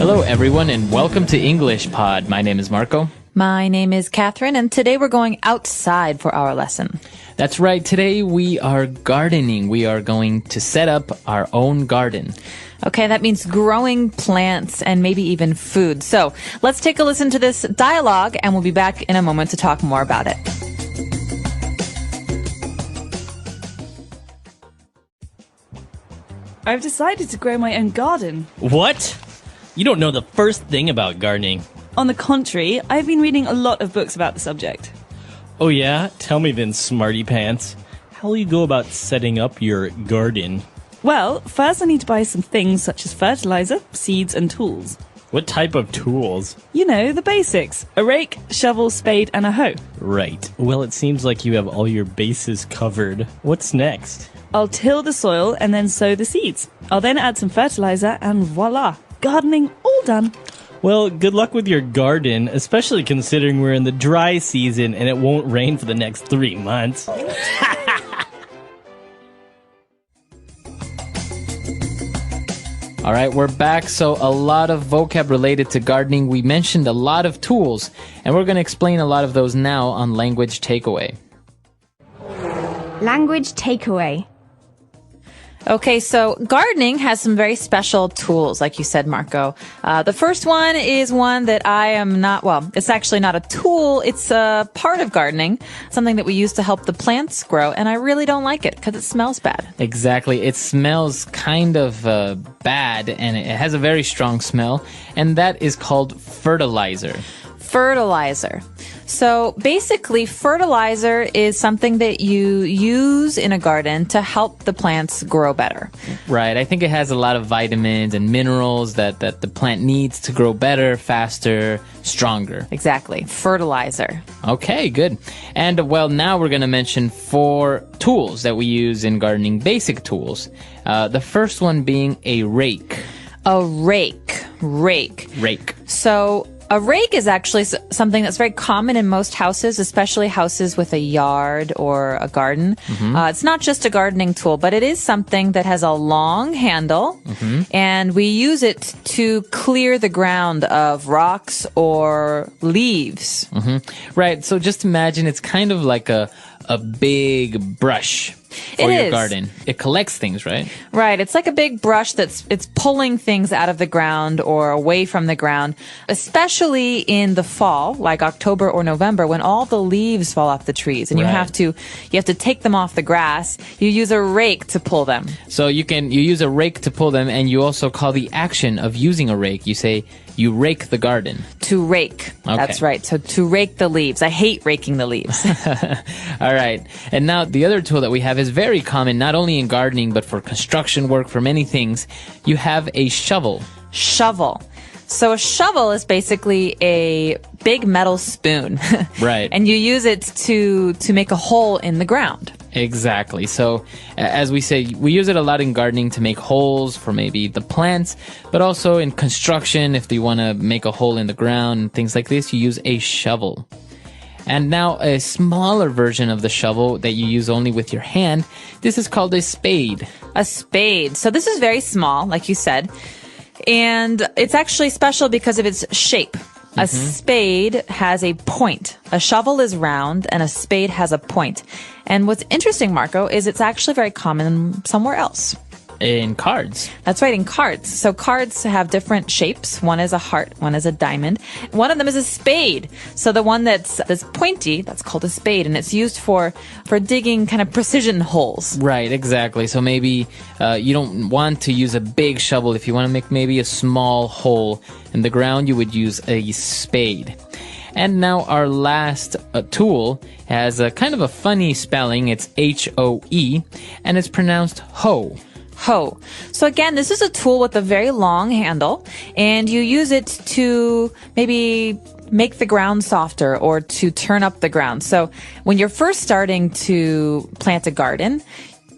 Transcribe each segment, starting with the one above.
Hello, everyone, and welcome to English Pod. My name is Marco. My name is Catherine, and today we're going outside for our lesson. That's right. Today we are gardening. We are going to set up our own garden. Okay, that means growing plants and maybe even food. So let's take a listen to this dialogue, and we'll be back in a moment to talk more about it. I've decided to grow my own garden. What? You don't know the first thing about gardening. On the contrary, I've been reading a lot of books about the subject. Oh yeah? Tell me then, smarty pants. How will you go about setting up your garden? Well, first I need to buy some things such as fertilizer, seeds and tools. What type of tools? You know, the basics. A rake, shovel, spade and a hoe. Right. Well, it seems like you have all your bases covered. What's next? I'll till the soil and then sow the seeds. I'll then add some fertilizer and voila! Gardening all done. Well, good luck with your garden, especially considering we're in the dry season and it won't rain for the next 3 months. All right, we're back. So a lot of vocab related to gardening. We mentioned a lot of tools, and we're going to explain a lot of those now on Language Takeaway. Language takeaway. Okay, so gardening has some very special tools, like you said, Marco. The first one is one that I am not, well, it's actually not a tool. It's a part of gardening, something that we use to help the plants grow, and I really don't like it because it smells bad. Exactly. It smells kind of bad, and it has a very strong smell, and that is called fertilizer. Fertilizer. So basically, fertilizer is something that you use in a garden to help the plants grow better. Right. I think it has a lot of vitamins and minerals that the plant needs to grow better, faster, stronger. Exactly. Fertilizer. Okay, good. And well, now we're going to mention 4 tools that we use in gardening, basic tools. The first one being a rake. A rake. Rake. So a rake is actually something that's very common in most houses, especially houses with a yard or a garden. It's not just a gardening tool, but it is something that has a long handle, and we use it to clear the ground of rocks or leaves. Right. So just imagine it's kind of like a big brush for your garden. It collects things, right? Right. It's like a big brush it's pulling things out of the ground or away from the ground, especially in the fall, like October or November, when all the leaves fall off the trees and you have to take them off the grass. You use a rake to pull them. So you use a rake to pull them, and you also call the action of using a rake, you say you rake the garden. To rake. Okay. That's right. So to rake the leaves. I hate raking the leaves. All right. And now the other tool that we have is very common, not only in gardening, but for construction work, for many things. You have a shovel. Shovel. So a shovel is basically a big metal spoon. Right. And you use it to make a hole in the ground. Exactly. So as we say, we use it a lot in gardening to make holes for maybe the plants, but also in construction, if you want to make a hole in the ground and things like this, you use a shovel. And now a smaller version of the shovel that you use only with your hand, this is called a spade. A spade. So this is very small, like you said. And it's actually special because of its shape. A spade has a point. A shovel is round and a spade has a point. And what's interesting, Marco, is it's actually very common somewhere else. In cards. That's right, in cards. So cards have different shapes. One is a heart, one is a diamond. One of them is a spade. So the one that's pointy, that's called a spade, and it's used for digging kind of precision holes. Right, exactly. So maybe you don't want to use a big shovel. If you want to make maybe a small hole in the ground, you would use a spade. And now our last tool has a kind of a funny spelling. It's H-O-E, and it's pronounced hoe. Hoe. So again, this is a tool with a very long handle, and you use it to maybe make the ground softer or to turn up the ground. So when you're first starting to plant a garden,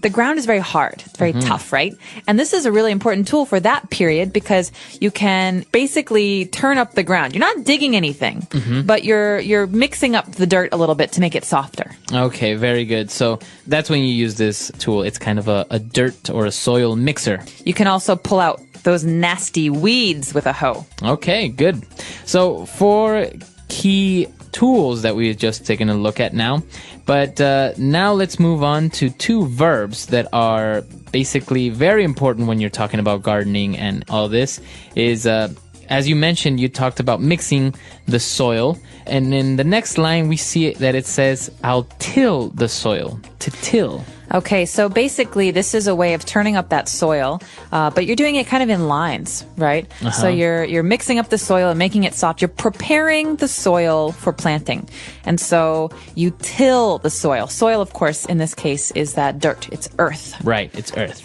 the ground is very hard. It's very tough, right? And this is a really important tool for that period because you can basically turn up the ground. You're not digging anything, but you're mixing up the dirt a little bit to make it softer. Okay, very good. So that's when you use this tool. It's kind of a dirt or a soil mixer. You can also pull out those nasty weeds with a hoe. Okay, good. So 4 key tools that we've just taken a look at now. But now let's move on to 2 verbs that are basically very important when you're talking about gardening and all this is, as you mentioned, you talked about mixing the soil. And in the next line, we see that it says, I'll till the soil. To till. Okay, so basically this is a way of turning up that soil, but you're doing it kind of in lines, right? So you're mixing up the soil and making it soft. You're preparing the soil for planting. And so you till the soil. Soil, of course, in this case is that dirt. It's earth. Right, it's earth.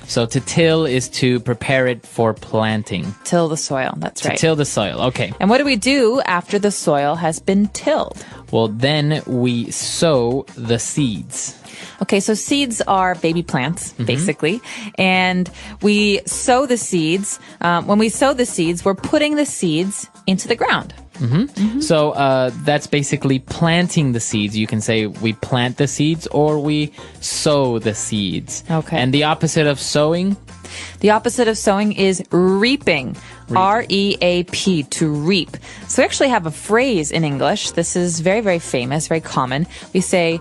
So to till is to prepare it for planting. Till the soil, that's right. To till the soil, okay. And what do we do after the soil has been tilled? Well, then we sow the seeds. Okay, so seeds are baby plants, basically. And we sow the seeds. When we sow the seeds, we're putting the seeds into the ground. So that's basically planting the seeds. You can say we plant the seeds or we sow the seeds. Okay. And the opposite of sowing? The opposite of sowing is reaping. R-E-A-P, to reap. So we actually have a phrase in English. This is very, very famous, very common. We say,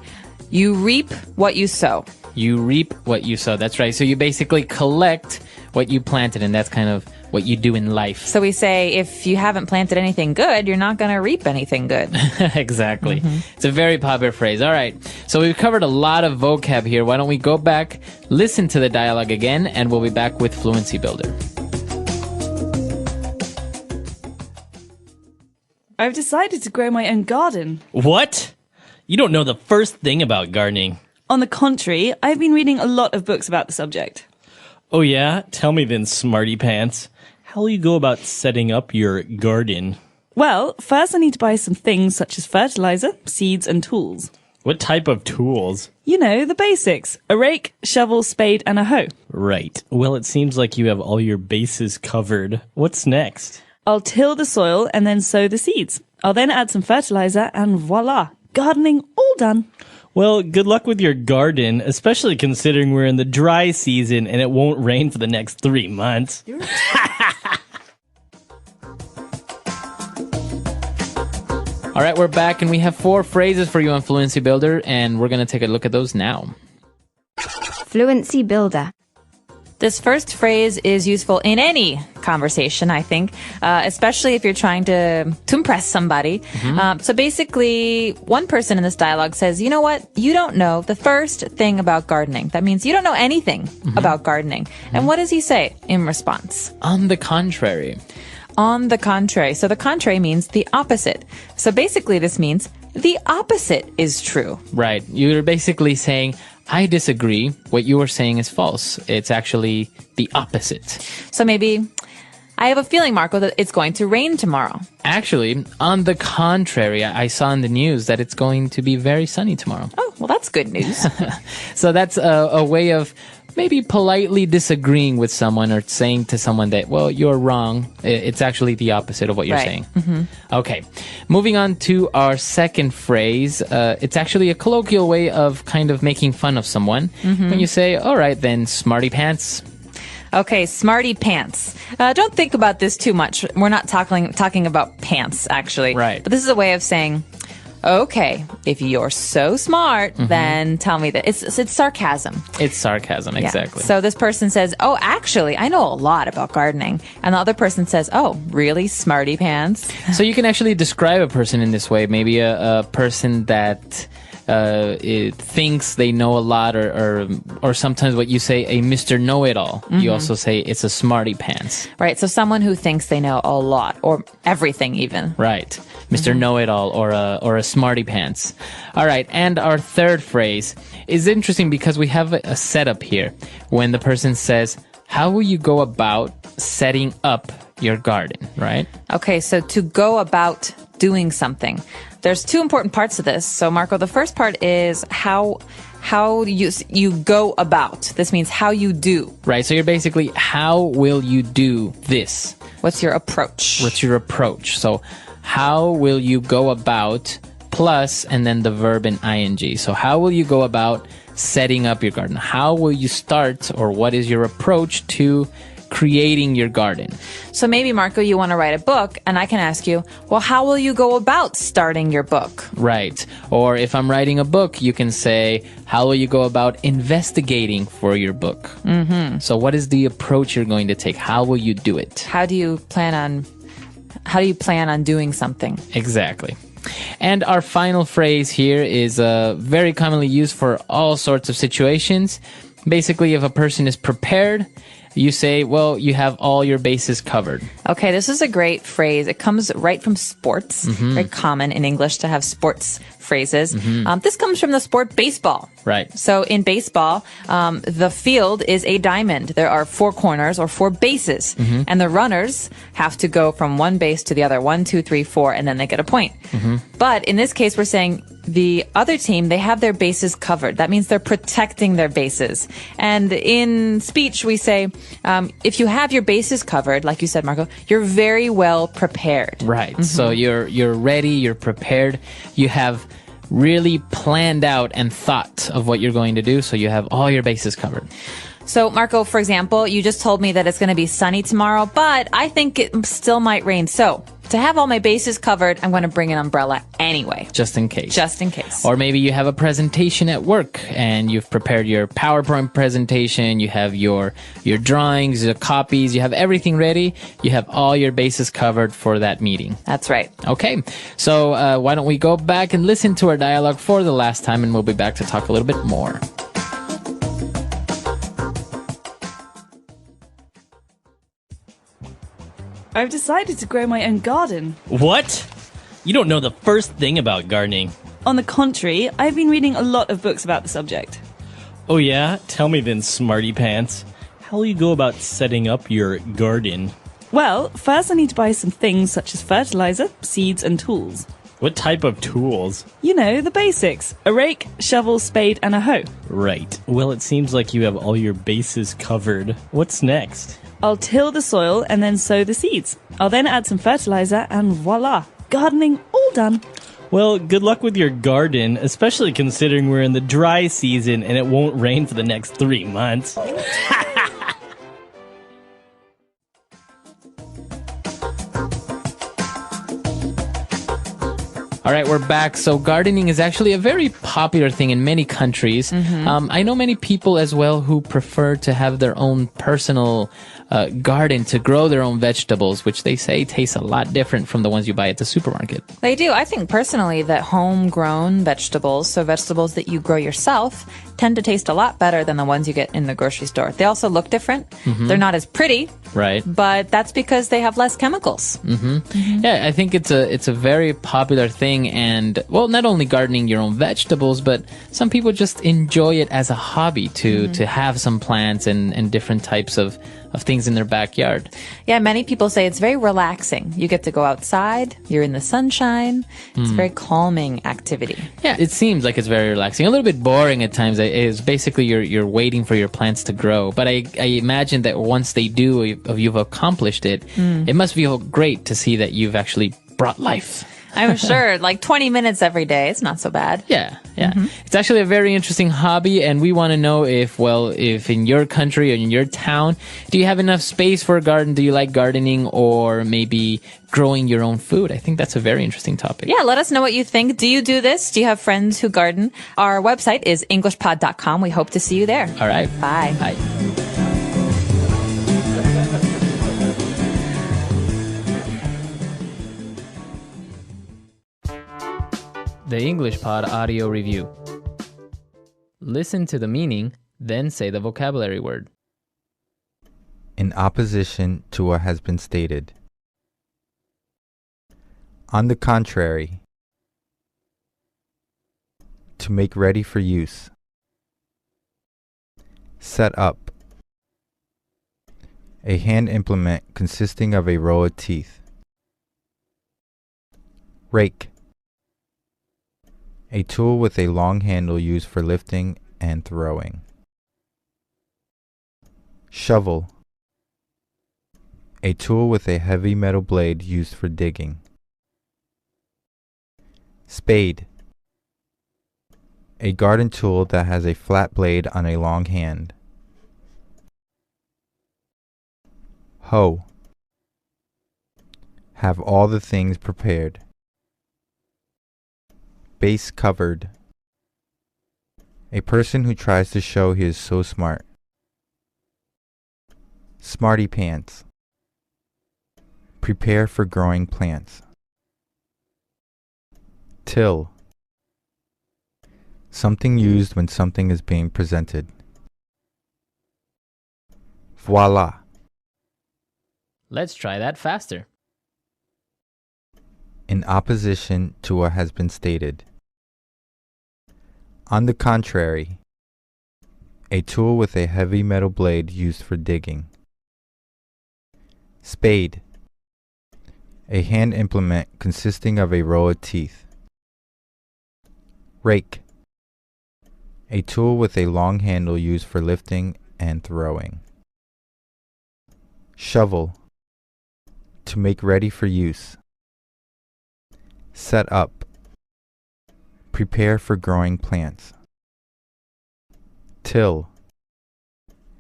you reap what you sow. You reap what you sow. That's right. So you basically collect what you planted, and that's kind of what you do in life. So we say, if you haven't planted anything good, you're not going to reap anything good. Exactly. It's a very popular phrase. All right. So we've covered a lot of vocab here. Why don't we go back, listen to the dialogue again, and we'll be back with Fluency Builder. I've decided to grow my own garden. What? You don't know the first thing about gardening. On the contrary, I've been reading a lot of books about the subject. Oh yeah? Tell me then, smarty pants. How will you go about setting up your garden? Well, first I need to buy some things such as fertilizer, seeds, and tools. What type of tools? You know, the basics. A rake, shovel, spade, and a hoe. Right. Well, it seems like you have all your bases covered. What's next? I'll till the soil and then sow the seeds. I'll then add some fertilizer and voila, gardening all done. Well, good luck with your garden, especially considering we're in the dry season and it won't rain for the next 3 months. All right, we're back, and we have 4 phrases for you on Fluency Builder, and we're going to take a look at those now. Fluency Builder. This first phrase is useful in any conversation, I think, especially if you're trying to impress somebody. So basically, one person in this dialogue says, you know what? You don't know the first thing about gardening. That means you don't know anything about gardening. And what does he say in response? On the contrary. On the contrary. So the contrary means the opposite. So basically, this means the opposite is true. Right. You're basically saying, I disagree. What you are saying is false. It's actually the opposite. So maybe, I have a feeling, Marco, that it's going to rain tomorrow. Actually, on the contrary, I saw in the news that it's going to be very sunny tomorrow. Oh, well, that's good news. So that's a way of maybe politely disagreeing with someone or saying to someone that, well, you're wrong. It's actually the opposite of what you're saying. Okay. Moving on to our second phrase. It's actually a colloquial way of kind of making fun of someone. When you say, all right, then, smarty pants. Okay, smarty pants. Don't think about this too much. We're not talking about pants, actually. Right. But this is a way of saying, okay, if you're so smart, then tell me that. It's sarcasm. It's sarcasm, exactly. So this person says, oh, actually, I know a lot about gardening. And the other person says, oh, really, smarty pants? So you can actually describe a person in this way. Maybe a person that it thinks they know a lot, or sometimes what you say, a Mr. Know-It-All. You also say it's a smarty pants. Right, so someone who thinks they know a lot, or everything even. Right. Mr. Know-It-All or a smarty pants. All right, and our third phrase is interesting because we have a setup here. When the person says, how will you go about setting up your garden, right? Okay, so to go about doing something. There's 2 important parts of this. So, Marco, the first part is how you go about. This means how you do. Right, so you're basically, how will you do this? What's your approach? What's your approach? So, how will you go about plus, and then the verb in ing. So how will you go about setting up your garden? How will you start, or what is your approach to creating your garden. So maybe, Marco, you want to write a book, and I can ask you, well, how will you go about starting your book? Right. Or if I'm writing a book, you can say, how will you go about investigating for your book? Mm-hmm. So what is the approach you're going to take? How will you do it? How do you plan on doing something? Exactly. And our final phrase here is very commonly used for all sorts of situations. Basically, if a person is prepared, you say, well, you have all your bases covered. Okay, this is a great phrase. It comes right from sports. Very common in English to have sports phrases. This comes from the sport baseball. Right. So in baseball, the field is a diamond. There are 4 corners or 4 bases. And the runners have to go from one base to the other. 1, 2, 3, 4, and then they get a point. But in this case, we're saying the other team, they have their bases covered. That means they're protecting their bases. And in speech, we say, if you have your bases covered, like you said, Marco, you're very well prepared. Right. So you're ready, you're prepared, you have really planned out and thought of what you're going to do, so you have all your bases covered. So, Marco, for example, you just told me that it's going to be sunny tomorrow, but I think it still might rain. So, to have all my bases covered, I'm going to bring an umbrella anyway. Just in case. Just in case. Or maybe you have a presentation at work and you've prepared your PowerPoint presentation, you have your drawings, your copies, you have everything ready. You have all your bases covered for that meeting. That's right. Okay, so why don't we go back and listen to our dialogue for the last time, and we'll be back to talk a little bit more. I've decided to grow my own garden. What? You don't know the first thing about gardening. On the contrary, I've been reading a lot of books about the subject. Oh yeah? Tell me then, smarty pants. How will you go about setting up your garden? Well, first I need to buy some things such as fertilizer, seeds, and tools. What type of tools? You know, the basics. A rake, shovel, spade, and a hoe. Right. Well, it seems like you have all your bases covered. What's next? I'll till the soil and then sow the seeds. I'll then add some fertilizer and voila! Gardening all done. Well, good luck with your garden, especially considering we're in the dry season and it won't rain for the next 3 months. All right, we're back. So gardening is actually a very popular thing in many countries. I know many people as well who prefer to have their own personal garden to grow their own vegetables, which they say taste a lot different from the ones you buy at the supermarket. They do. I think personally that homegrown vegetables, so vegetables that you grow yourself, tend to taste a lot better than the ones you get in the grocery store. They also look different. They're not as pretty, Right. but that's because they have less chemicals. Yeah, I think it's a very popular thing, and well, not only gardening your own vegetables, but some people just enjoy it as a hobby to have some plants and different types of things in their backyard. Yeah, many people say it's very relaxing. You get to go outside, you're in the sunshine. It's a very calming activity. Yeah, it seems like it's very relaxing. A little bit boring at times. It's basically you're waiting for your plants to grow. But I imagine that once they do, if you've accomplished it, it must feel great to see that you've actually brought life. I'm sure, like 20 minutes every day, it's not so bad. Yeah. It's actually a very interesting hobby, and we want to know if in your country or in your town, do you have enough space for a garden? Do you like gardening or maybe growing your own food? I think that's a very interesting topic. Yeah, let us know what you think. Do you do this? Do you have friends who garden? Our website is englishpod.com. We hope to see you there. All right. Bye. Bye. The English Pod Audio Review. Listen to the meaning, then say the vocabulary word. In opposition to what has been stated. On the contrary. To make ready for use. Set up. A hand implement consisting of a row of teeth. Rake. A tool with a long handle used for lifting and throwing. Shovel. A tool with a heavy metal blade used for digging. Spade. A garden tool that has a flat blade on a long hand. Hoe. Have all the things prepared. Base covered. A person who tries to show he is so smart. Smarty pants. Prepare for growing plants. Till. Something used when something is being presented. Voila. Let's try that faster. In opposition to what has been stated. On the contrary, a tool with a heavy metal blade used for digging. Spade. A hand implement consisting of a row of teeth. Rake. A tool with a long handle used for lifting and throwing. Shovel. To make ready for use. Set up. Prepare for growing plants. Till.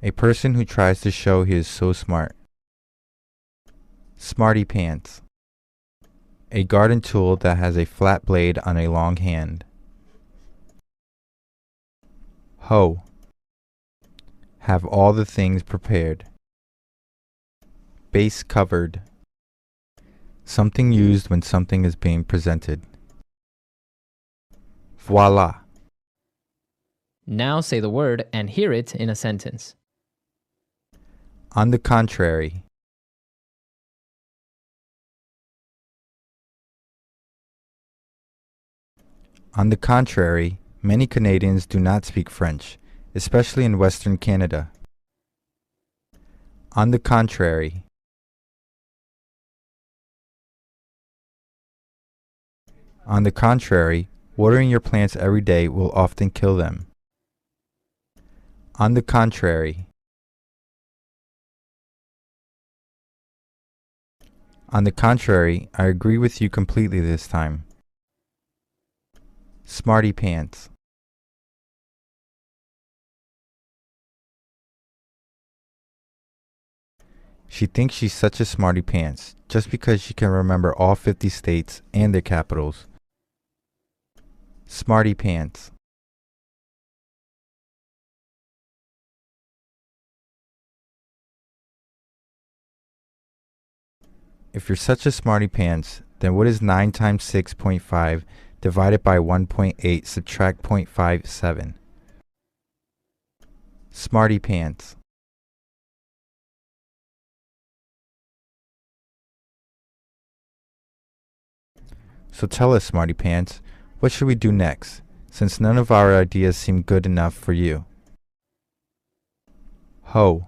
A person who tries to show he is so smart. Smarty pants. A garden tool that has a flat blade on a long hand. Hoe. Have all the things prepared. Base covered. Something used when something is being presented. Voila. Now say the word and hear it in a sentence. On the contrary. On the contrary, many Canadians do not speak French, especially in Western Canada. On the contrary. On the contrary, watering your plants every day will often kill them. On the contrary. On the contrary, I agree with you completely this time. Smarty pants. She thinks she's such a smarty pants just because she can remember all 50 states and their capitals. Smarty pants. If you're such a smarty pants, then what is 9 times 6.5 divided by 1.8 subtract 0.57? Smarty pants. So tell us, smarty pants, what should we do next, since none of our ideas seem good enough for you? Hoe.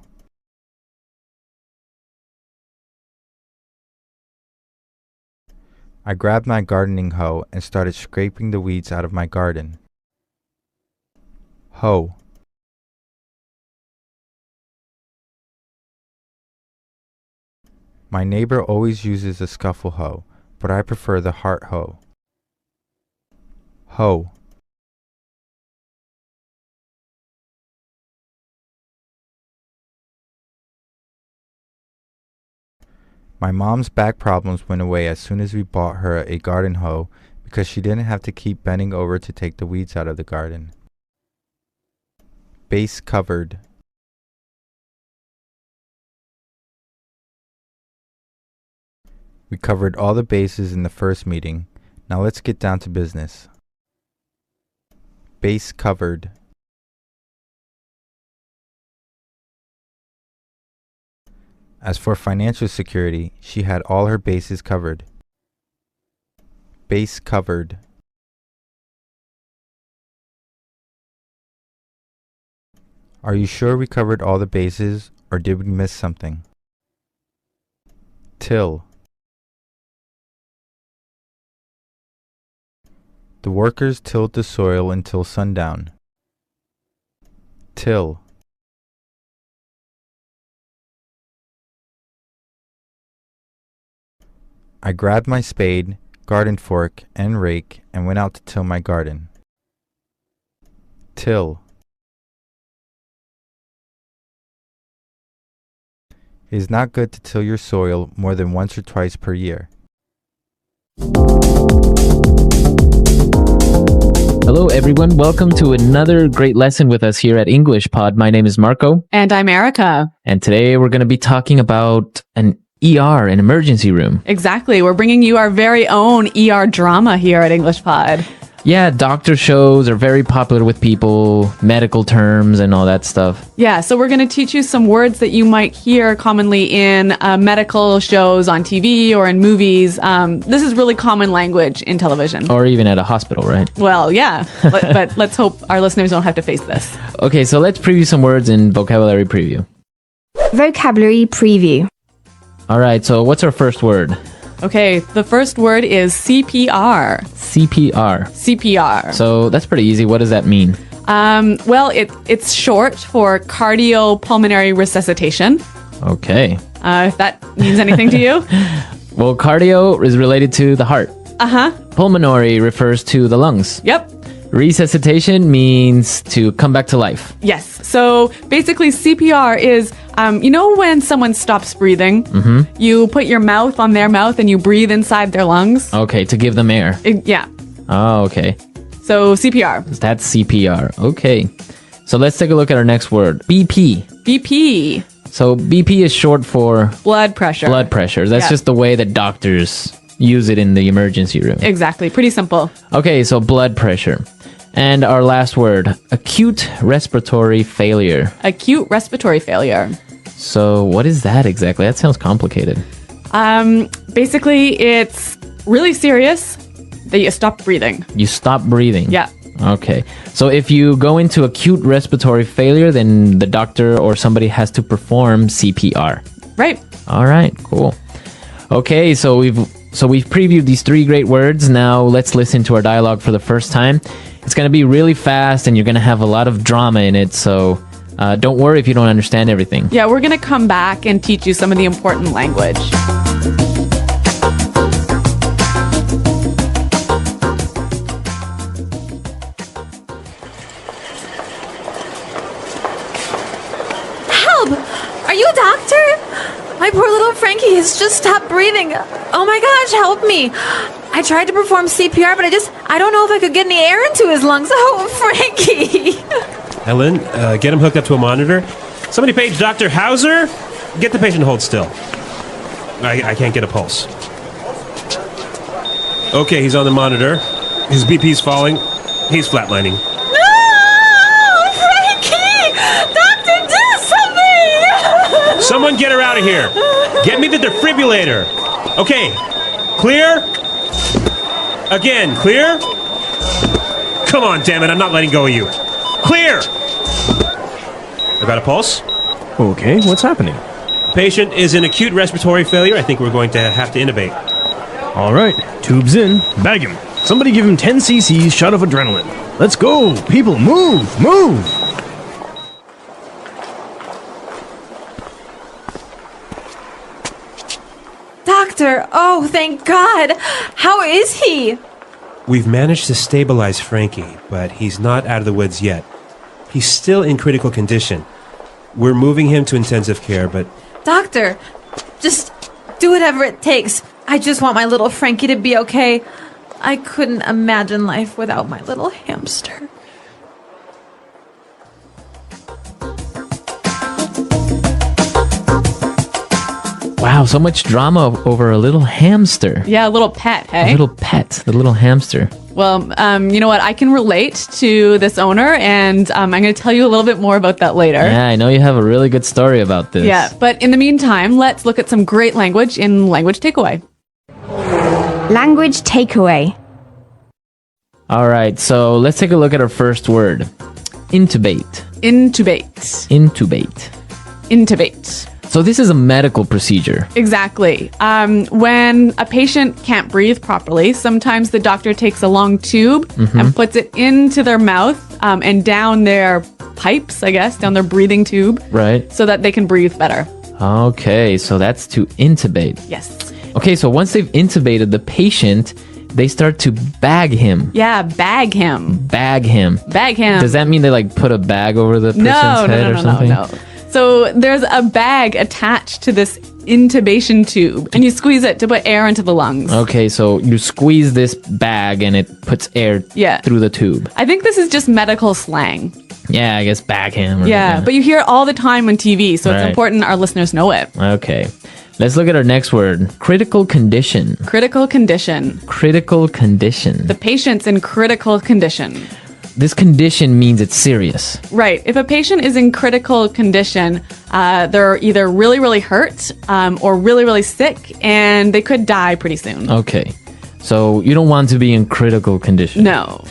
I grabbed my gardening hoe and started scraping the weeds out of my garden. Hoe. My neighbor always uses a scuffle hoe, but I prefer the heart hoe. Hoe. My mom's back problems went away as soon as we bought her a garden hoe because she didn't have to keep bending over to take the weeds out of the garden. Base covered. We covered all the bases in the first meeting. Now let's get down to business. Base covered. As for financial security, she had all her bases covered. Base covered. Are you sure we covered all the bases, or did we miss something? Till. The workers tilled the soil until sundown. Till. I grabbed my spade, garden fork, and rake and went out to till my garden. Till. It is not good to till your soil more than once or twice per year. Hello, everyone. Welcome to another great lesson with us here at English Pod. My name is Marco. And I'm Erica. And today we're going to be talking about an ER, an emergency room. Exactly. We're bringing you our very own ER drama here at English Pod. Yeah, doctor shows are very popular with people, medical terms and all that stuff. Yeah, so we're going to teach you some words that you might hear commonly in medical shows on TV or in movies. This is really common language in television. Or even at a hospital, right? Well, yeah, but let's hope our listeners don't have to face this. Okay, so let's preview some words in vocabulary preview. Vocabulary preview. All right, so what's our first word? Okay, the first word is CPR. CPR. CPR. So that's pretty easy. What does that mean? Well, it's short for cardiopulmonary resuscitation. Okay. If that means anything to you. Well, cardio is related to the heart. Uh-huh. Pulmonary refers to the lungs. Yep. Resuscitation means to come back to life. Yes. So basically CPR is, you know when someone stops breathing, you put your mouth on their mouth and you breathe inside their lungs? Okay, to give them air. Yeah. Oh, okay. So CPR. That's CPR. Okay. So let's take a look at our next word. BP. BP. So BP is short for Blood pressure. blood pressure. That's Yeah. just the way that doctors use it in the emergency room. Exactly. Pretty simple. Okay, so blood pressure. And our last word, acute respiratory failure. Acute respiratory failure. So what is that exactly? That sounds complicated. Basically, it's really serious that you stop breathing. You stop breathing. Yeah. Okay. So if you go into acute respiratory failure, then the doctor or somebody has to perform CPR. Right. All right, cool. Okay, so we've previewed these three great words. Now let's listen to our dialogue for the first time. It's going to be really fast and you're going to have a lot of drama in it, so don't worry if you don't understand everything. Yeah, we're going to come back and teach you some of the important language. Help! Are you a doctor? My poor little Frankie has just stopped breathing. Oh my gosh, help me. I tried to perform CPR, but I don't know if I could get any air into his lungs. Oh, Frankie. Ellen, get him hooked up to a monitor. Somebody page Dr. Hauser. Get the patient hold still. I can't get a pulse. Okay, he's on the monitor. His BP's falling. He's flatlining. No! Frankie! Doctor, do something! Someone get her out of here. Get me the defibrillator. Okay, clear? Again, clear? Come on, damn it, I'm not letting go of you. Clear! I got a pulse. Okay, what's happening? Patient is in acute respiratory failure. I think we're going to have to intubate. All right, tubes in. Bag him. Somebody give him 10 cc's shot of adrenaline. Let's go. People, move, move. Doctor, oh, thank God. How is he? We've managed to stabilize Frankie, but he's not out of the woods yet. He's still in critical condition. We're moving him to intensive care, but... Doctor, just do whatever it takes. I just want my little Frankie to be okay. I couldn't imagine life without my little hamster. Wow, so much drama over a little hamster. Yeah, a little pet, A hey? little pet, the little hamster. Well, you know what? I can relate to this owner, and I'm going to tell you a little bit more about that later. Yeah, I know you have a really good story about this. Yeah, but in the meantime, let's look at some great language in Language Takeaway. Language takeaway. All right, so let's take a look at our first word. Intubate. Intubate. Intubate. Intubate. So this is a medical procedure. Exactly. When a patient can't breathe properly, sometimes the doctor takes a long tube and puts it into their mouth and down their pipes, I guess, down their breathing tube. Right. So that they can breathe better. Okay, so that's to intubate. Yes. Okay, so once they've intubated the patient, they start to bag him. Yeah, bag him. Bag him. Bag him. Does that mean they like put a bag over the person's head or something? No. So there's a bag attached to this intubation tube, and you squeeze it to put air into the lungs. Okay, so you squeeze this bag and it puts air Yeah. through the tube. I think this is just medical slang. Yeah, I guess backham. Yeah, but you hear it all the time on TV, so it's Right. important our listeners know it. Okay. Let's look at our next word. Critical condition. Critical condition. Critical condition. The patient's in critical condition. This condition means it's serious. Right. If a patient is in critical condition, they're either really, really hurt or really, really sick, and they could die pretty soon. Okay. So you don't want to be in critical condition. No.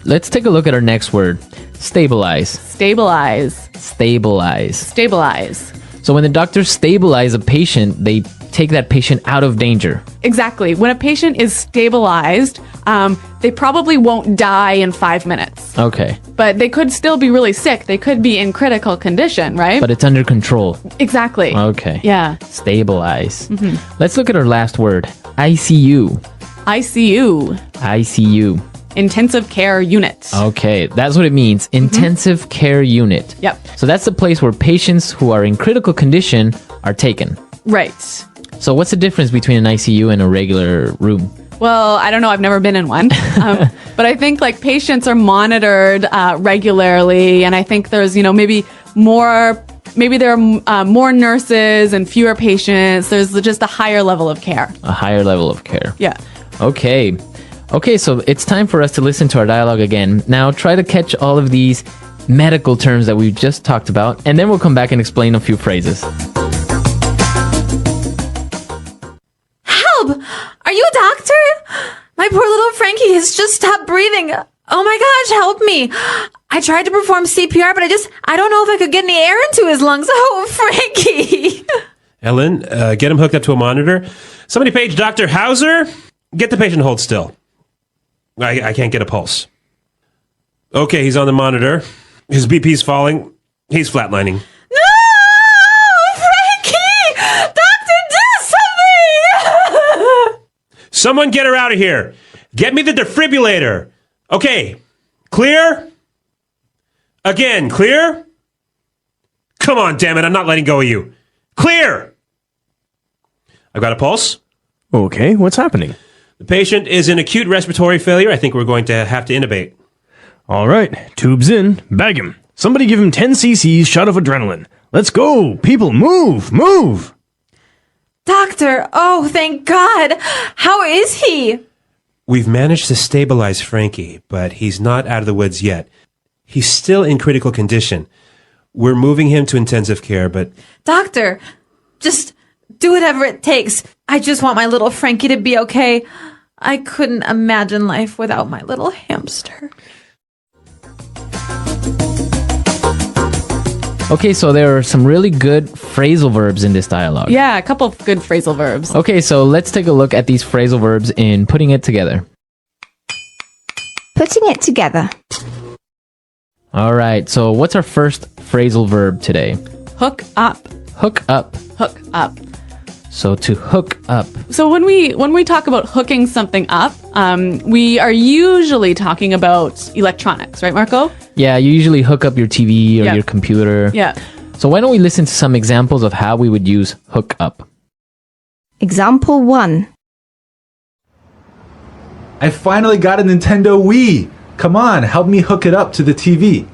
Let's take a look at our next word. Stabilize. Stabilize. Stabilize. Stabilize. So when the doctors stabilize a patient, they take that patient out of danger. Exactly. When a patient is stabilized, they probably won't die in 5 minutes. Okay. But they could still be really sick. They could be in critical condition, right? But it's under control. Exactly. Okay. Yeah. Stabilize. Let's look at our last word. ICU. ICU. ICU. Intensive care unit. Okay, that's what it means. Intensive care unit. Yep. So that's the place where patients who are in critical condition are taken. Right. So what's the difference between an ICU and a regular room? Well, I don't know. I've never been in one. But I think like patients are monitored regularly. And I think there's, maybe there are more nurses and fewer patients. There's just a higher level of care. A higher level of care. Yeah. Okay. Okay, so it's time for us to listen to our dialogue again. Now try to catch all of these medical terms that we've just talked about, and then we'll come back and explain a few phrases. Help! Are you a doctor? My poor little Frankie has just stopped breathing. Oh my gosh, help me. I tried to perform CPR, but I don't know if I could get any air into his lungs. Oh, Frankie! Ellen, get him hooked up to a monitor. Somebody page Dr. Hauser. Get the patient to hold still. I can't get a pulse. Okay, he's on the monitor. His BP's falling. He's flatlining. No! Frankie! Doctor, do something! Someone get her out of here. Get me the defibrillator. Okay, clear? Again, clear? Come on, damn it, I'm not letting go of you. Clear! I've got a pulse. Okay, what's happening? The patient is in acute respiratory failure. I think we're going to have to intubate. All right, tubes in, bag him. Somebody give him 10 cc's shot of adrenaline. Let's go, people, move, move! Doctor, oh, thank God. How is he? We've managed to stabilize Frankie, but he's not out of the woods yet. He's still in critical condition. We're moving him to intensive care, but... Doctor, just do whatever it takes. I just want my little Frankie to be okay. I couldn't imagine life without my little hamster. Okay, so there are some really good phrasal verbs in this dialogue. Yeah, a couple of good phrasal verbs. Okay, so let's take a look at these phrasal verbs in putting it together. Putting it together. All right, so what's our first phrasal verb today? Hook up. Hook up. Hook up. So to hook up. So when we talk about hooking something up, we are usually talking about electronics, right, Marco? Yeah, you usually hook up your TV or Yeah. your computer. Yeah. So why don't we listen to some examples of how we would use hook up? Example 1. I finally got a Nintendo Wii. Come on, help me hook it up to the TV.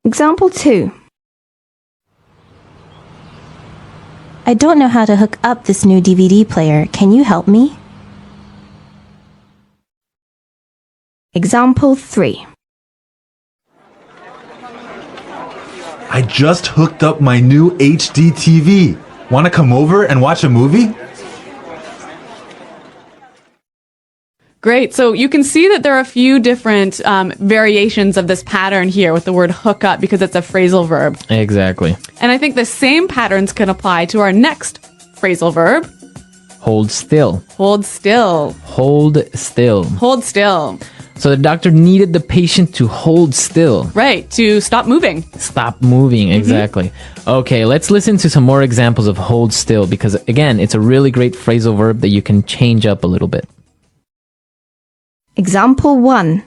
Example 2. I don't know how to hook up this new DVD player. Can you help me? Example 3. I just hooked up my new HD TV. Want to come over and watch a movie? Great. So you can see that there are a few different variations of this pattern here with the word hook up because it's a phrasal verb. Exactly. And I think the same patterns can apply to our next phrasal verb. Hold still. Hold still. Hold still. Hold still. So the doctor needed the patient to hold still. Right. To stop moving. Stop moving. Exactly. Okay, let's listen to some more examples of hold still because, again, it's a really great phrasal verb that you can change up a little bit. Example 1.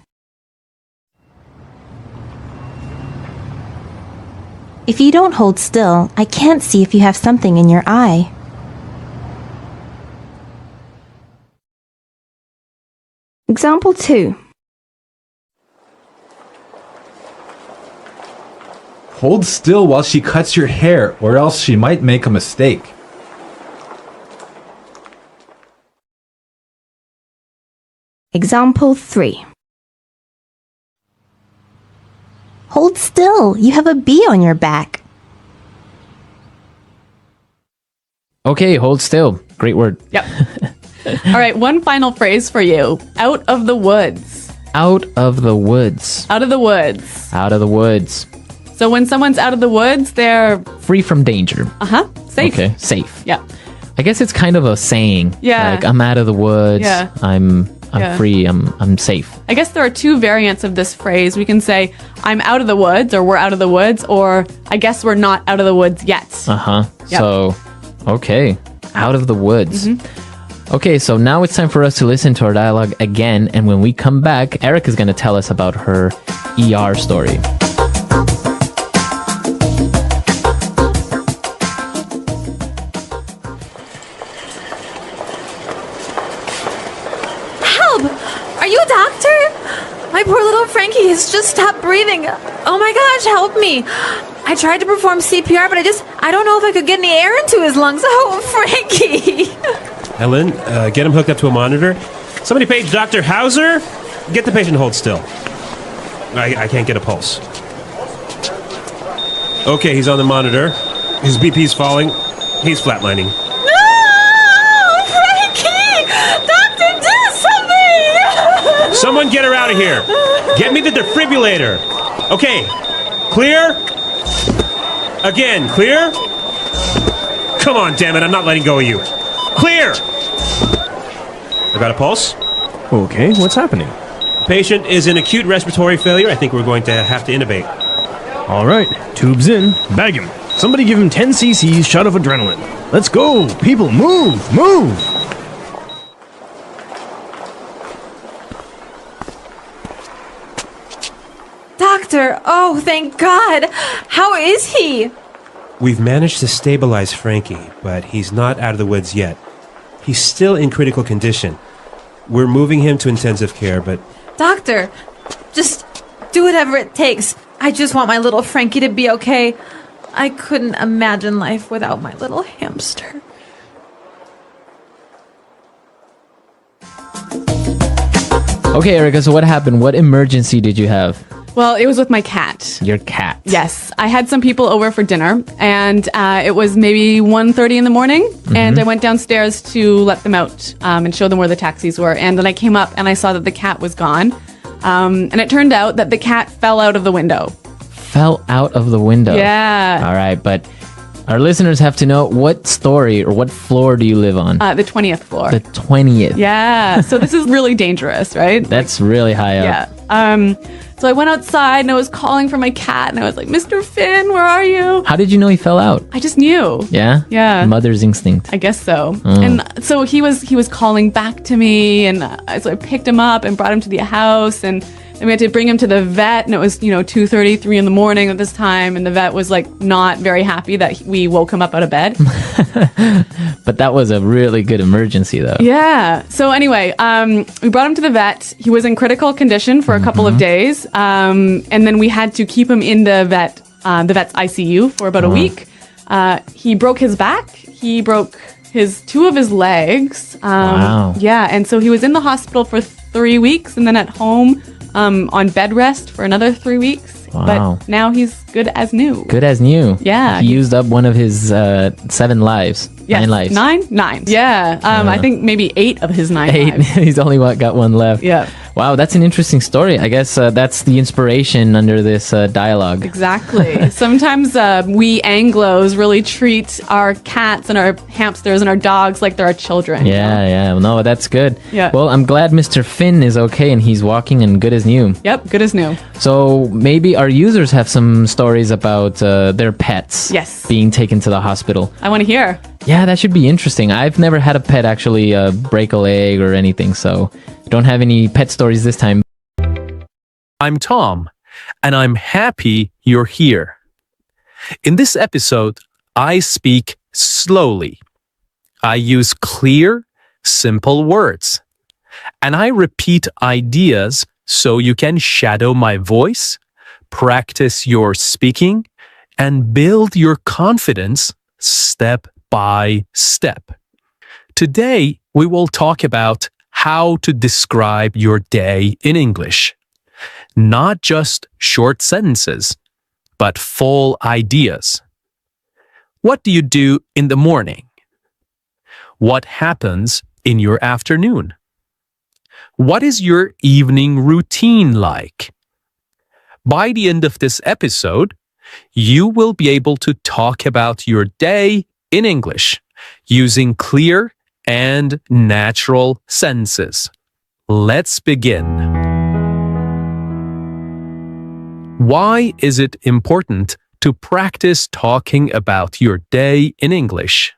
If you don't hold still, I can't see if you have something in your eye. Example 2. Hold still while she cuts your hair, or else she might make a mistake. Example 3. Hold still, you have a bee on your back. Okay, hold still. Great word. Yep. All right, one final phrase for you. Out of the woods. Out of the woods. Out of the woods. Out of the woods. So when someone's out of the woods, they're Free from danger. safe. Okay, safe. Yeah. I guess it's kind of a saying. Yeah. Like, I'm out of the woods. Yeah. I'm Yeah. free. I'm safe. I guess there are two variants of this phrase. We can say, I'm out of the woods, or we're out of the woods, or I guess we're not out of the woods yet. Uh-huh. Yep. So, okay. Out of the woods. Okay, so now it's time for us to listen to our dialogue again. And when we come back, Eric is going to tell us about her ER story. Help! Are you a doctor? My poor little Frankie has just stopped breathing. Oh my gosh, help me. I tried to perform CPR, but I don't know if I could get any air into his lungs. Oh, Frankie. Ellen, get him hooked up to a monitor. Somebody page Dr. Hauser. Get the patient to hold still. I can't get a pulse. Okay, he's on the monitor. His BP's falling. He's flatlining. No! Frankie! Doctor, do something! Someone get her out of here. Get me the defibrillator. Okay, clear? Again, clear? Come on, damn it, I'm not letting go of you. Clear! I got a pulse. Okay, what's happening? Patient is in acute respiratory failure. I think we're going to have to intubate. All right, tubes in, bag him. Somebody give him 10 cc's shot of adrenaline. Let's go, people, move, move! Doctor, oh, thank God. How is he? We've managed to stabilize Frankie, but he's not out of the woods yet. He's still in critical condition. We're moving him to intensive care, but... Doctor, just do whatever it takes. I just want my little Frankie to be okay. I couldn't imagine life without my little hamster. Okay, Erica, so what happened? What emergency did you have? Well, it was with my cat. Your cat. Yes. I had some people over for dinner, and it was maybe 1:30 in the morning, and I went downstairs to let them out and show them where the taxis were. And then I came up, and I saw that the cat was gone. And it turned out that the cat fell out of the window. Fell out of the window. Yeah. All right, but our listeners have to know, what story or what floor do you live on? The 20th floor. The 20th. Yeah. So this is really dangerous, right? That's really high up. Yeah. So I went outside and I was calling for my cat and I was like, Mr. Finn, where are you? How did you know he fell out? I just knew. Yeah? Yeah. Mother's instinct. I guess so. And so he was calling back to me, and so I picked him up and brought him to the house, and then we had to bring him to the vet, and it was 2:30, 3 in the morning at this time, and the vet was like not very happy that we woke him up out of bed. But that was a really good emergency, though. Yeah. So anyway, we brought him to the vet. He was in critical condition for a couple of days, and then we had to keep him in the vet's ICU for about a week. He broke his back. He broke two of his legs. Wow. Yeah, and so he was in the hospital for 3 weeks, and then at home on bed rest for another 3 weeks. Wow. But now he's good as new. Good as new. Yeah. He used up one of his 7 lives. Yes. 9 lives. Nine. Yeah. I think maybe 8 of his 9 8. lives. He's only got one left. Yeah. Wow, that's an interesting story. I guess that's the inspiration under this dialogue. Exactly. Sometimes we Anglos really treat our cats and our hamsters and our dogs like they're our children. Yeah. No, that's good. Yeah. Well, I'm glad Mr. Finn is okay and he's walking and good as new. Yep, good as new. So maybe our users have some stories about their pets Yes. being taken to the hospital. I want to hear. Yeah, that should be interesting. I've never had a pet actually break a leg or anything, so I don't have any pet stories this time. I'm Tom, and I'm happy you're here. In this episode, I speak slowly. I use clear, simple words. And I repeat ideas so you can shadow my voice, practice your speaking, and build your confidence step by step. Today, we will talk about how to describe your day in English. Not just short sentences, but full ideas. What do you do in the morning? What happens in your afternoon? What is your evening routine like? By the end of this episode, you will be able to talk about your day in English using clear and natural sentences. Let's begin. Why is it important to practice talking about your day in English?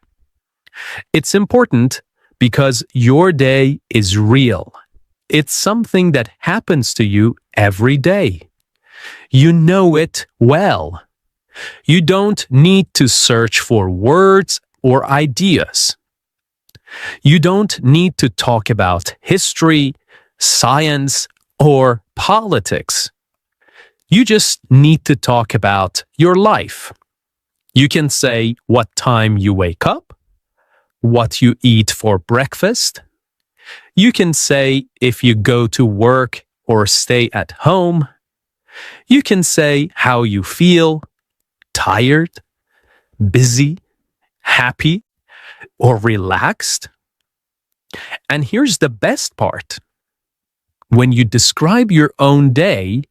It's important because your day is real. It's something that happens to you every day. You know it well. You don't need to search for words or ideas. You don't need to talk about history, science, or politics. You just need to talk about your life. You can say what time you wake up, what you eat for breakfast. You can say if you go to work or stay at home. You can say how you feel, tired, busy, happy, or relaxed. And here's the best part. When you describe your own day,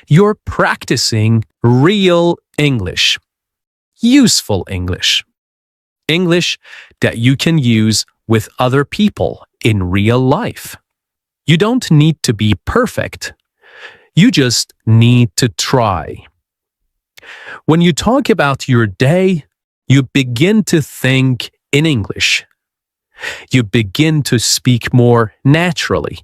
you're practicing real English, useful English, English that you can use with other people in real life. You don't need to be perfect. You just need to try. When you talk about your day, you begin to think in English. You begin to speak more naturally.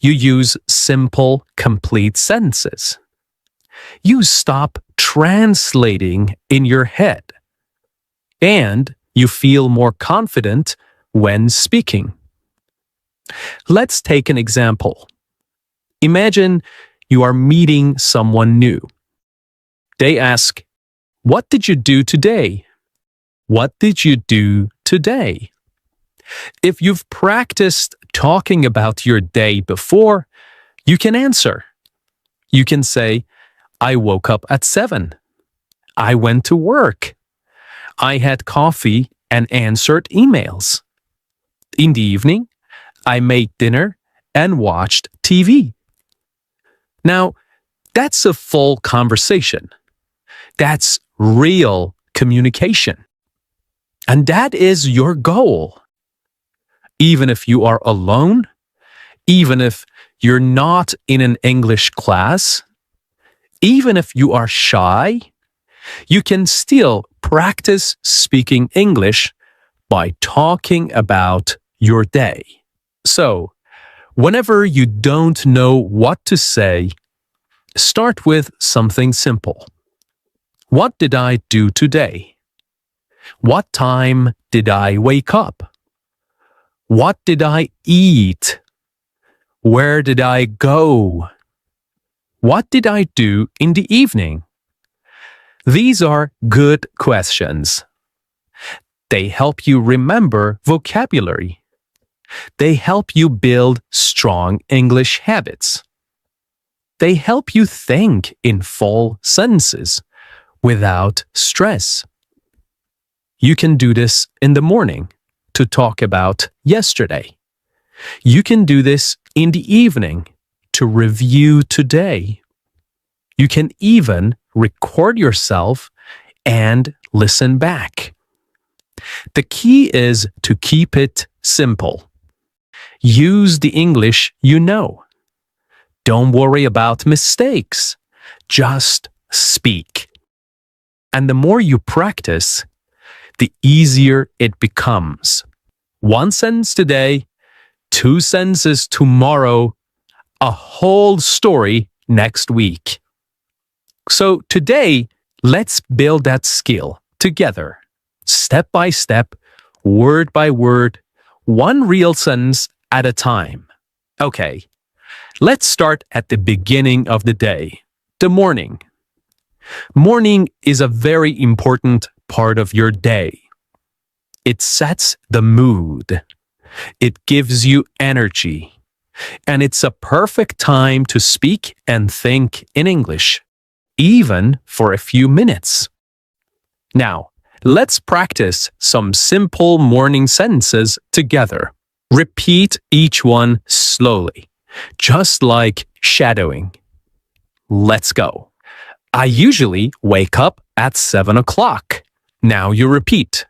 You use simple, complete sentences. You stop translating in your head. And you feel more confident when speaking. Let's take an example. Imagine you are meeting someone new. They ask, "What did you do today?" What did you do today? If you've practiced talking about your day before, you can answer. You can say, "I woke up at 7. I went to work. I had coffee and answered emails. In the evening, I made dinner and watched TV." Now, that's a full conversation. That's real communication. And that is your goal. Even if you are alone, even if you're not in an English class, even if you are shy, you can still practice speaking English by talking about your day. So, whenever you don't know what to say, start with something simple. What did I do today? What time did I wake up? What did I eat? Where did I go? What did I do in the evening? These are good questions. They help you remember vocabulary. They help you build strong English habits. They help you think in full sentences without stress. You can do this in the morning to talk about yesterday. You can do this in the evening to review today. You can even record yourself and listen back. The key is to keep it simple. Use the English you know. Don't worry about mistakes. Just speak. And the more you practice, the easier it becomes. 1 sentence today, 2 sentences tomorrow, a whole story next week. So today, Let's build that skill together, step by step, word by word, one real sentence at a time. Okay, let's start at the beginning of the day, the morning. Morning is a very important part of your day. It sets the mood. It gives you energy. And it's a perfect time to speak and think in English, even for a few minutes. Now, let's practice some simple morning sentences together. Repeat each one slowly, just like shadowing. Let's go. I usually wake up at 7 o'clock. Now you repeat.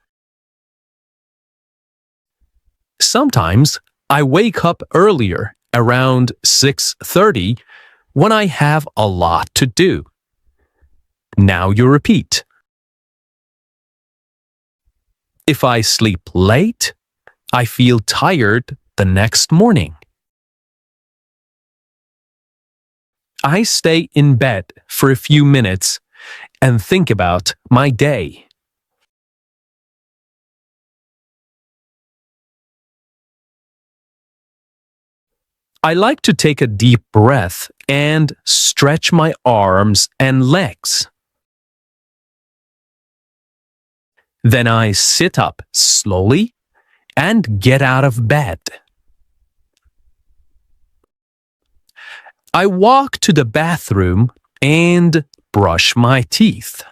Sometimes I wake up earlier, around 6:30, when I have a lot to do. Now you repeat. If I sleep late, I feel tired the next morning. I stay in bed for a few minutes and think about my day. I like to take a deep breath and stretch my arms and legs. Then I sit up slowly and get out of bed. I walk to the bathroom and brush my teeth.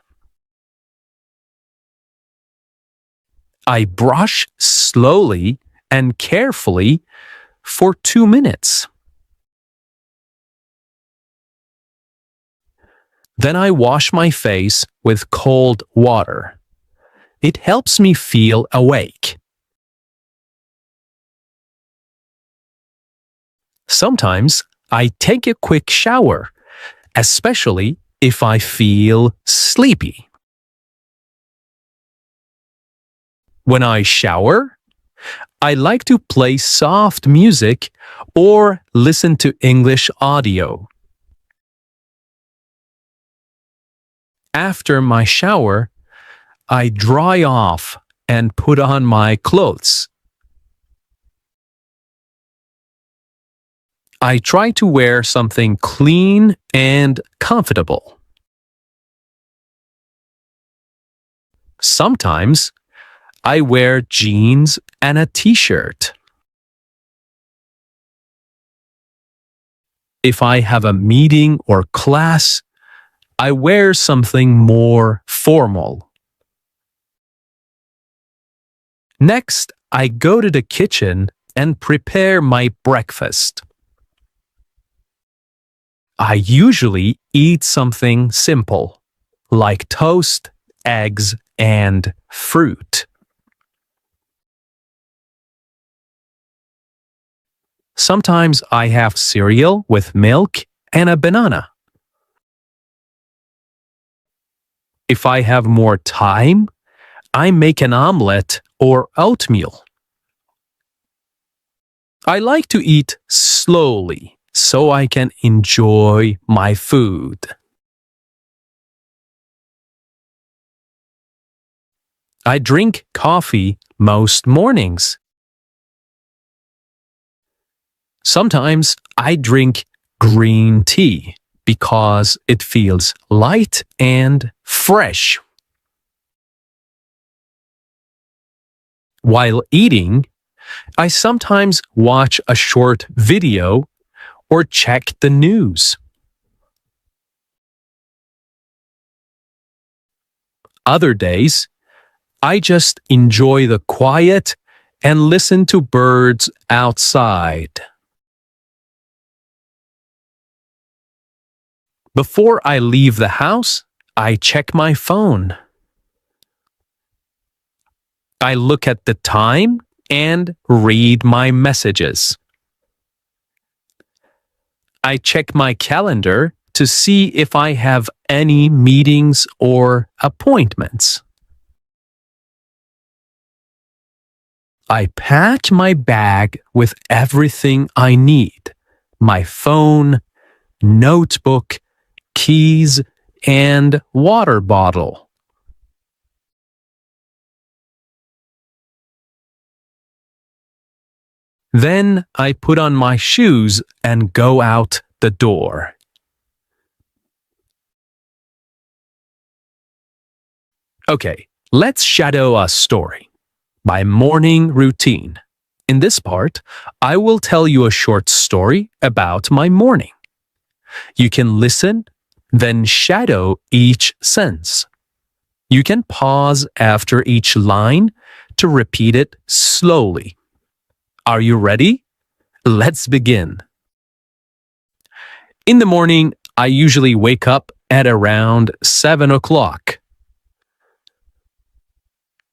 I brush slowly and carefully for 2 minutes. Then I wash my face with cold water. It helps me feel awake. Sometimes I take a quick shower, especially if I feel sleepy. When I shower, I like to play soft music or listen to English audio. After my shower, I dry off and put on my clothes. I try to wear something clean and comfortable. Sometimes I wear jeans and a t-shirt. If I have a meeting or class, I wear something more formal. Next, I go to the kitchen and prepare my breakfast. I usually eat something simple, like toast, eggs, and fruit. Sometimes I have cereal with milk and a banana. If I have more time, I make an omelette or oatmeal. I like to eat slowly so I can enjoy my food. I drink coffee most mornings. Sometimes I drink green tea because it feels light and fresh. While eating, I sometimes watch a short video or check the news. Other days, I just enjoy the quiet and listen to birds outside. Before I leave the house, I check my phone. I look at the time and read my messages. I check my calendar to see if I have any meetings or appointments. I pack my bag with everything I need: my phone, notebook, keys, and water bottle. Then I put on my shoes and go out the door. Okay, let's shadow a story. My morning routine. In this part, I will tell you a short story about my morning. You can listen, then shadow each sense. You can pause after each line to repeat it slowly. Are you ready? Let's begin. In the morning, I usually wake up at around 7 o'clock.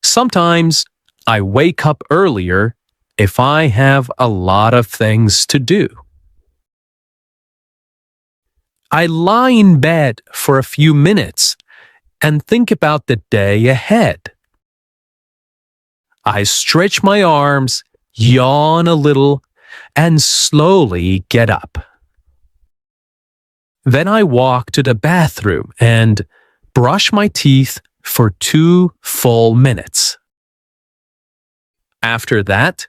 Sometimes I wake up earlier if I have a lot of things to do. I lie in bed for a few minutes and think about the day ahead. I stretch my arms, yawn a little, and slowly get up. Then I walk to the bathroom and brush my teeth for 2 full minutes. After that,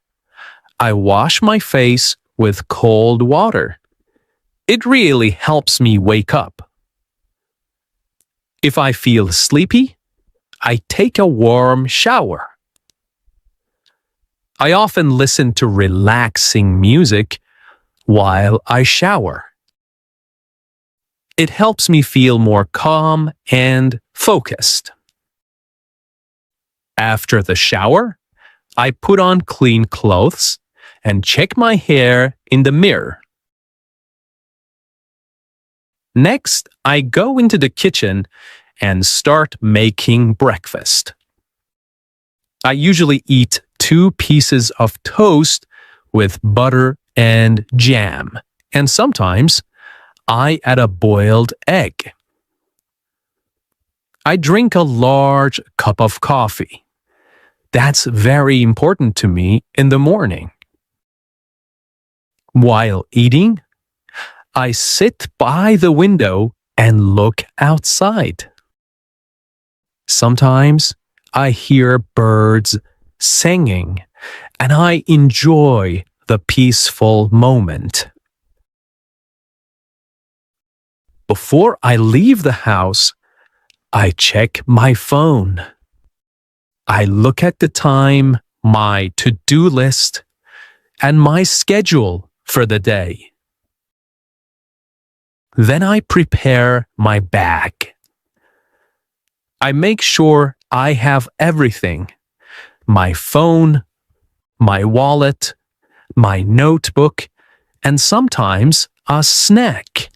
I wash my face with cold water. It really helps me wake up. If I feel sleepy, I take a warm shower. I often listen to relaxing music while I shower. It helps me feel more calm and focused. After the shower, I put on clean clothes and check my hair in the mirror. Next, I go into the kitchen and start making breakfast. I usually eat 2 pieces of toast with butter and jam, and sometimes I add a boiled egg. I drink a large cup of coffee. That's very important to me in the morning. While eating, I sit by the window and look outside. Sometimes I hear birds singing, and I enjoy the peaceful moment. Before I leave the house, I check my phone. I look at the time, my to-do list, and my schedule for the day. Then I prepare my bag. I make sure I have everything: my phone, my wallet, my notebook, and sometimes a snack.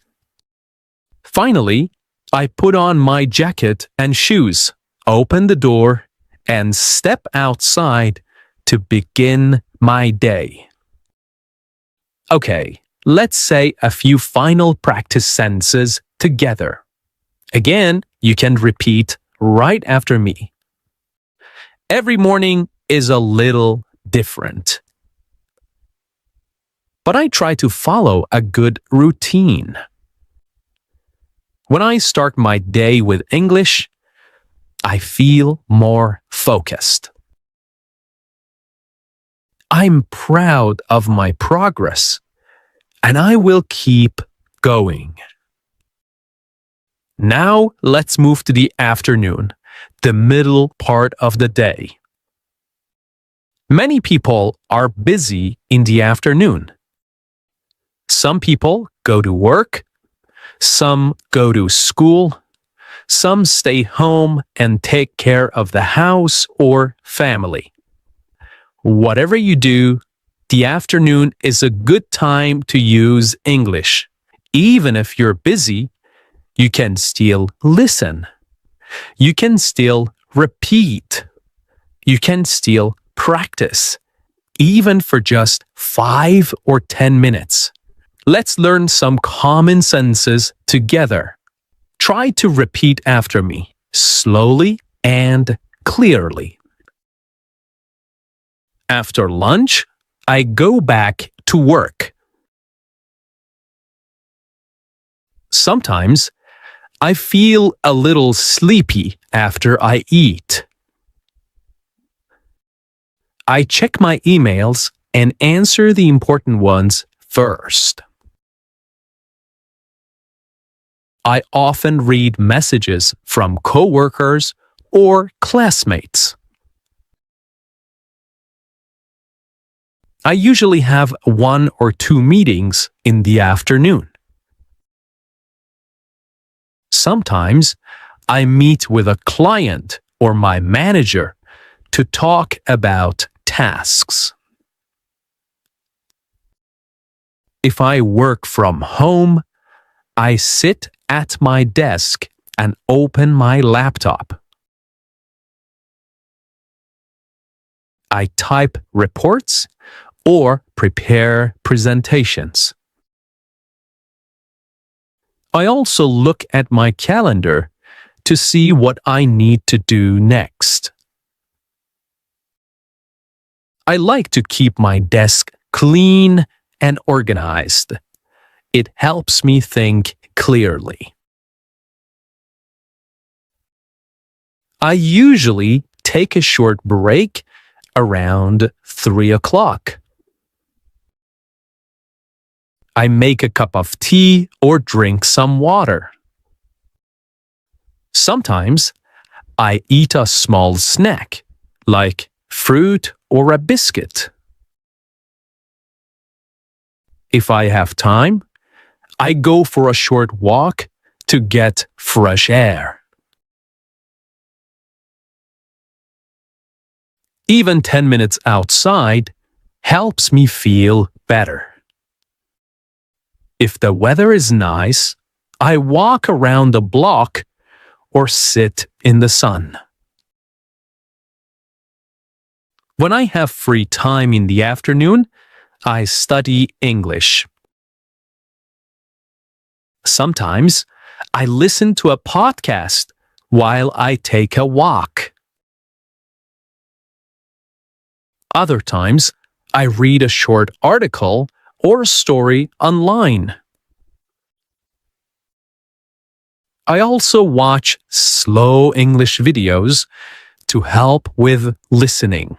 Finally, I put on my jacket and shoes, open the door, and step outside to begin my day. Okay, let's say a few final practice sentences together. Again, you can repeat right after me. Every morning is a little different, but I try to follow a good routine. When I start my day with English, I feel more focused. I'm proud of my progress, and I will keep going. Now let's move to the afternoon, the middle part of the day. Many people are busy in the afternoon. Some people go to work, some go to school, some stay home and take care of the house or family. Whatever you do, the afternoon is a good time to use English. Even if you're busy, you can still listen. You can still repeat. You can still practice, even for just 5 or 10 minutes. Let's learn some common sentences together. Try to repeat after me, slowly and clearly. After lunch, I go back to work. Sometimes I feel a little sleepy after I eat. I check my emails and answer the important ones first. I often read messages from coworkers or classmates. I usually have 1 or 2 meetings in the afternoon. Sometimes I meet with a client or my manager to talk about tasks. If I work from home, I sit at my desk and open my laptop. I type reports or prepare presentations. I also look at my calendar to see what I need to do next. I like to keep my desk clean and organized. It helps me think clearly. I usually take a short break around 3 o'clock. I make a cup of tea or drink some water. Sometimes I eat a small snack, like fruit or a biscuit. If I have time, I go for a short walk to get fresh air. Even 10 minutes outside helps me feel better. If the weather is nice, I walk around the block or sit in the sun. When I have free time in the afternoon, I study English. Sometimes I listen to a podcast while I take a walk. Other times, I read a short article or a story online. I also watch slow English videos to help with listening.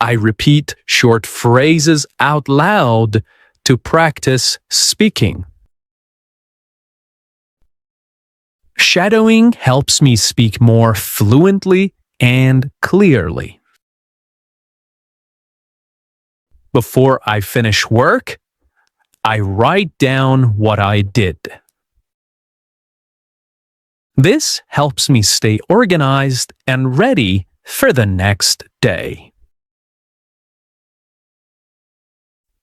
I repeat short phrases out loud to practice speaking. Shadowing helps me speak more fluently and clearly. Before I finish work, I write down what I did. This helps me stay organized and ready for the next day.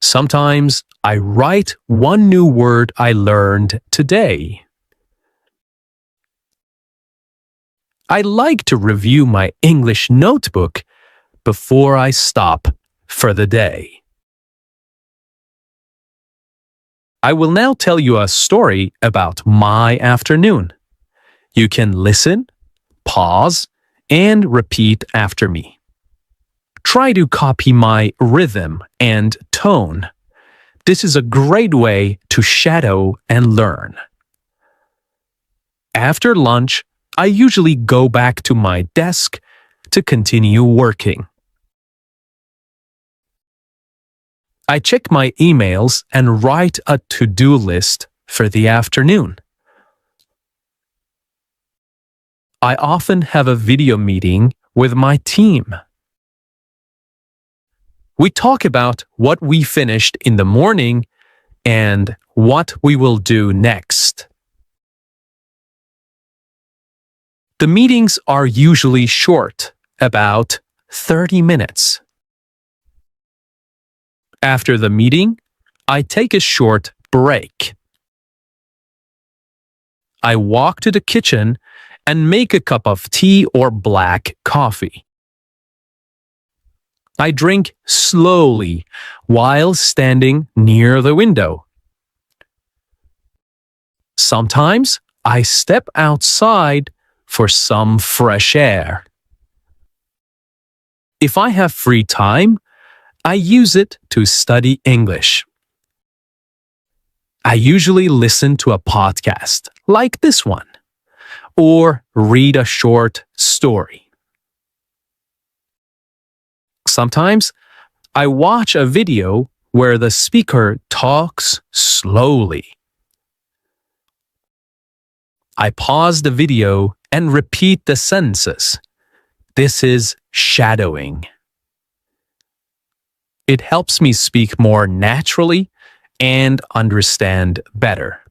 Sometimes I write one new word I learned today. I like to review my English notebook before I stop for the day. I will now tell you a story about my afternoon. You can listen, pause, and repeat after me. Try to copy my rhythm and tone. This is a great way to shadow and learn. After lunch, I usually go back to my desk to continue working. I check my emails and write a to-do list for the afternoon. I often have a video meeting with my team. We talk about what we finished in the morning and what we will do next. The meetings are usually short, about 30 minutes. After the meeting, I take a short break. I walk to the kitchen and make a cup of tea or black coffee. I drink slowly while standing near the window. Sometimes I step outside for some fresh air. If I have free time, I use it to study English. I usually listen to a podcast like this one or read a short story. Sometimes I watch a video where the speaker talks slowly. I pause the video and repeat the sentences. This is shadowing. It helps me speak more naturally and understand better.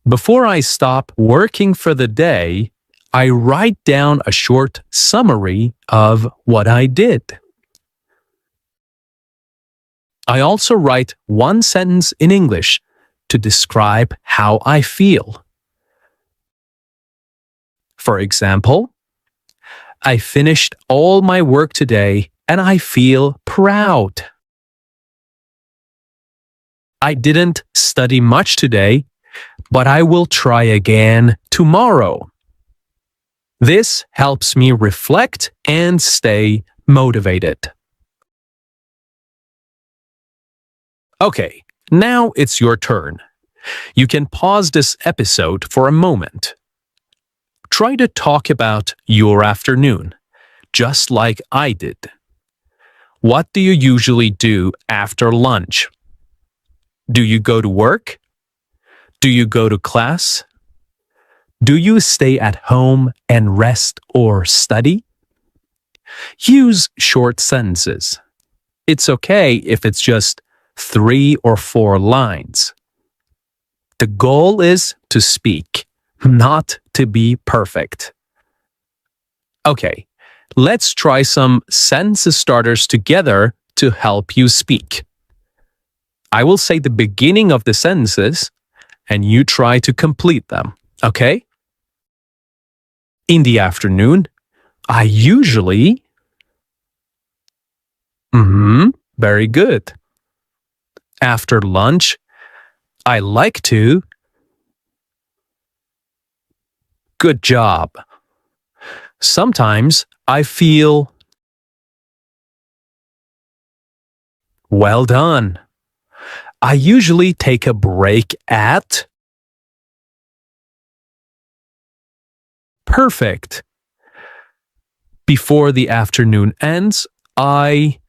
Before I stop working for the day, I write down a short summary of what I did. I also write one sentence in English to describe how I feel. For example, I finished all my work today and I feel proud. I didn't study much today, but I will try again tomorrow. This helps me reflect and stay motivated. Okay, now it's your turn. You can pause this episode for a moment. Try to talk about your afternoon, just like I did. What do you usually do after lunch? Do you go to work? Do you go to class? Do you stay at home and rest or study? Use short sentences. It's okay if it's just 3 or 4 lines. The goal is to speak, not to be perfect. Okay, let's try some sentence starters together to help you speak. I will say the beginning of the sentences and you try to complete them, okay? In the afternoon, I usually... very good. After lunch, I like to... Good job. Sometimes I feel... Well done. I usually take a break at... Perfect. Before the afternoon ends, I...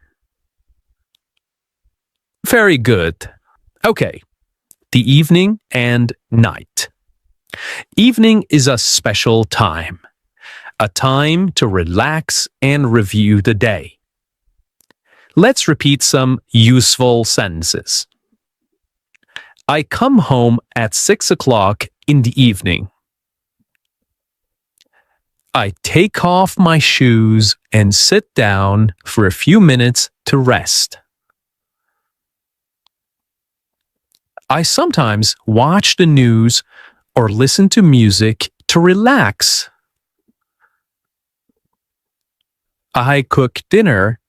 Very good. Okay. The evening and night. Evening is a special time. A time to relax and review the day. Let's repeat some useful sentences. I come home at 6 o'clock in the evening. I take off my shoes and sit down for a few minutes to rest. I sometimes watch the news or listen to music to relax. I cook dinner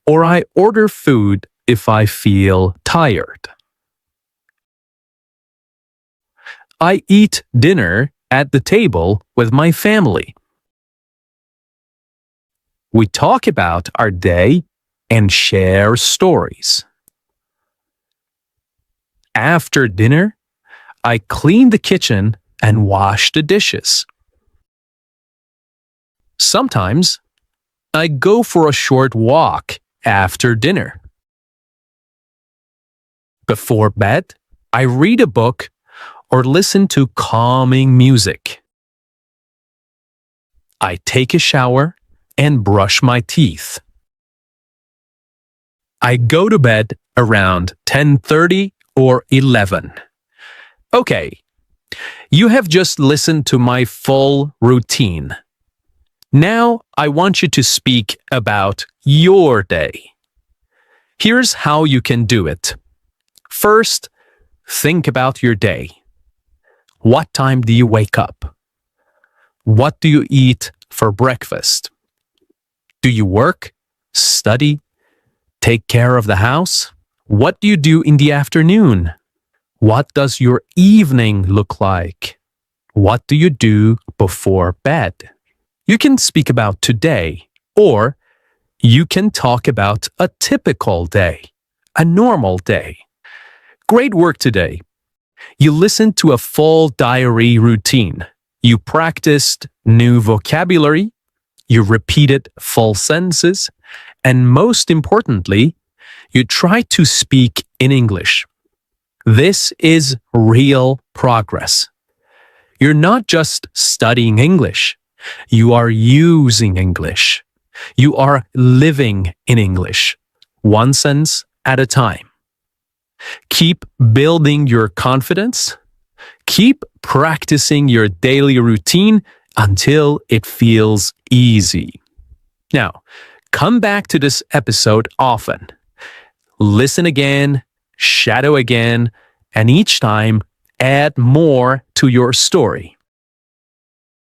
or I order food if I feel tired. I eat dinner at the table with my family. We talk about our day and share stories. After dinner, I clean the kitchen and wash the dishes. Sometimes, I go for a short walk after dinner. Before bed, I read a book or listen to calming music. I take a shower and brush my teeth. I go to bed around 10:30 or 11. Okay, you have just listened to my full routine. Now I want you to speak about your day. Here's how you can do it. First, think about your day. What time do you wake up? What do you eat for breakfast? Do you work, study, take care of the house? What do you do in the afternoon? What does your evening look like? What do you do before bed? You can speak about today, or you can talk about a typical day, a normal day. Great work today. You listened to a full diary routine. You practiced new vocabulary. You repeated full sentences. And most importantly, you tried to speak in English. This is real progress. You're not just studying English. You are using English. You are living in English, one sentence at a time. Keep building your confidence. Keep practicing your daily routine until it feels easy. Now, come back to this episode often. Listen again, shadow again, and each time add more to your story.